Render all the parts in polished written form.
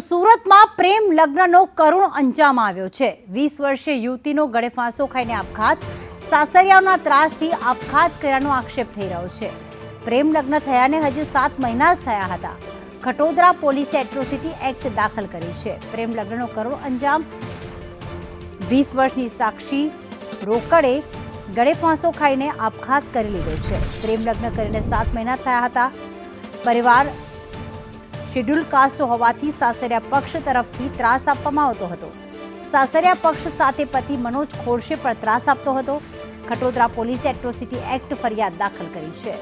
સુરતમાં પ્રેમ લગ્નનો કરુણ અંજામ આવ્યો છે। 20 વર્ષીય યુવતીનો ગળે ફાંસો ખાઈને આપઘાત, સાસરિયાઓના ત્રાસથી આપઘાત કર્યાનો આક્ષેપ થઈ રહ્યો છે। પ્રેમ લગ્ન થયાને હજી 7 મહિના જ થયા હતા। ખટોદરા પોલીસે એટ્રોસિટી એક્ટ દાખલ કરી છે। પ્રેમ લગ્નનો કરુણ અંજામ 20 વર્ષની સાક્ષી રોકડે ગળે ફાંસો ખાઈને આપઘાત કરી લીધો છે। પ્રેમ લગ્ન કરીને 7 મહિના થયા હતા। પરિવાર શેડ્યુલ કાસ્ટ હોવાથી સાસરિયા પક્ષ તરફથી ત્રાસ આપવામાં આવતો હતો। સાસરિયા પક્ષ સાથે પતિ મનોજ ખોડશે પણ ત્રાસ આપતો હતો। ખટોદરા પોલીસે એટ્રોસિટી એક્ટ ફરિયાદ દાખલ કરી છે।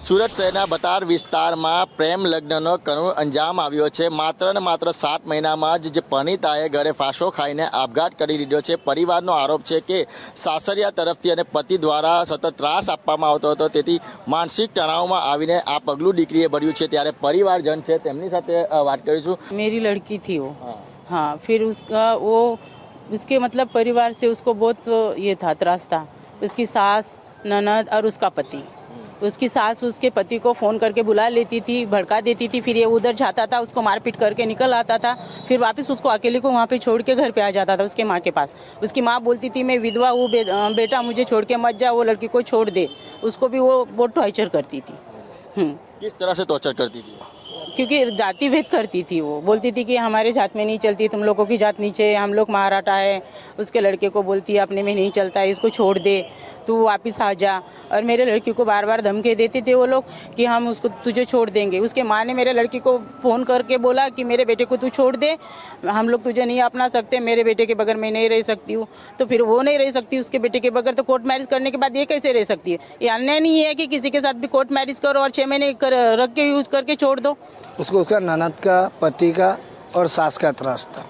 સુરત શહેરના બતાર વિસ્તારમાં પ્રેમ લગ્નનો કરુણ અંજામ આવ્યો છે। માત્ર ને માત્ર 7 મહિનામાં જ પરિણીતાએ ઘરે ફાંસો ખાઈને આપઘાત કરી લીધો છે। પરિવારનો આરોપ છે કે સાસરિયા તરફથી અને પતિ દ્વારા સતત ત્રાસ આપવામાં આવતો હતો, તેથી માનસિક તણાવમાં આવીને આ પગલું દીકરીએ ભર્યું છે। ત્યારે પરિવારજન છે તેમની સાથે વાત કરીશું। मेरी लड़की थी वो। हाँ, फिर उसका वो उसके मतलब परिवार से उसको बहुत ये था, त्रास था। उसकी सास, ननद और उसका पति। उसकी सास उसके पति को फ़ोन करके बुला लेती थी, भड़का देती थी, फिर ये उधर जाता था, उसको मारपीट करके निकल आता था, फिर वापस उसको अकेले को वहाँ पे छोड़ के घर पे आ जाता था उसके माँ के पास। उसकी माँ बोलती थी मैं विधवा हूँ, बेटा मुझे छोड़ के मत जा, वो लड़की को छोड़ दे। उसको भी वो बहुत टॉर्चर करती थी। किस तरह से टॉर्चर करती थी? क्योंकि जाति भेद करती थी। वो बोलती थी कि हमारे जात में नहीं चलती, तुम लोगों की जात नीचे है, हम लोग मराठा है। उसके लड़के को बोलती है अपने में नहीं चलता है, इसको छोड़ दे, तू वापस आ जा। और मेरे लड़की को बार बार धमकी देते थे वो लोग कि हम उसको तुझे छोड़ देंगे। उसके माँ ने मेरे लड़की को फ़ोन करके बोला कि मेरे बेटे को तू छोड़ दे, हम लोग तुझे नहीं अपना सकते, मेरे बेटे के बगैर मैं नहीं रह सकती हूँ। तो फिर वो नहीं रह सकती उसके बेटे के बगैर, तो कोर्ट मैरिज करने के बाद ये कैसे रह सकती है? ये अन्याय नहीं है कि किसी के साथ भी कोर्ट मैरिज करो और 6 महीने रख के यूज़ करके छोड़ दो। उसको उसका ननद का, पति का और सास का त्रास था।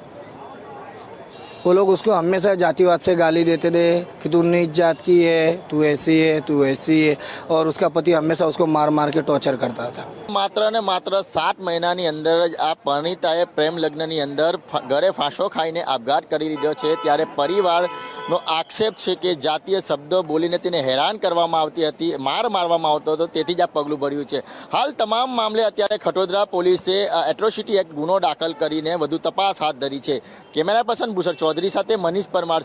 वो लोग उसको हमेशा जातिवाद से गाली देते थे कि तू नीच जात की है, तू ऐसी है, तू ऐसी है। और उसका पति हमेशा उसको मार मार के टॉर्चर करता था। માત્ર ને માત્ર 7 મહિનાની અંદર જ આ પરિણીતાએ પ્રેમ લગ્નની અંદર ઘરે ફાંસો ખાઈને આપઘાત કરી લીધો છે। ત્યારે પરિવારનો આક્ષેપ છે કે જાતીય શબ્દો બોલીને તેને હેરાન કરવામાં આવતી હતી, માર મારવામાં આવતો હતો, તેથી જ આ પગલું ભર્યું છે। હાલ તમામ મામલે અત્યારે ખટોદરા પોલીસે એટ્રોસિટી એક્ટ ગુનો દાખલ કરીને વધુ તપાસ હાથ ધરી છે। કેમેરા પર્સન ભૂષણ ચૌધરી સાથે મનીષ પરમાર।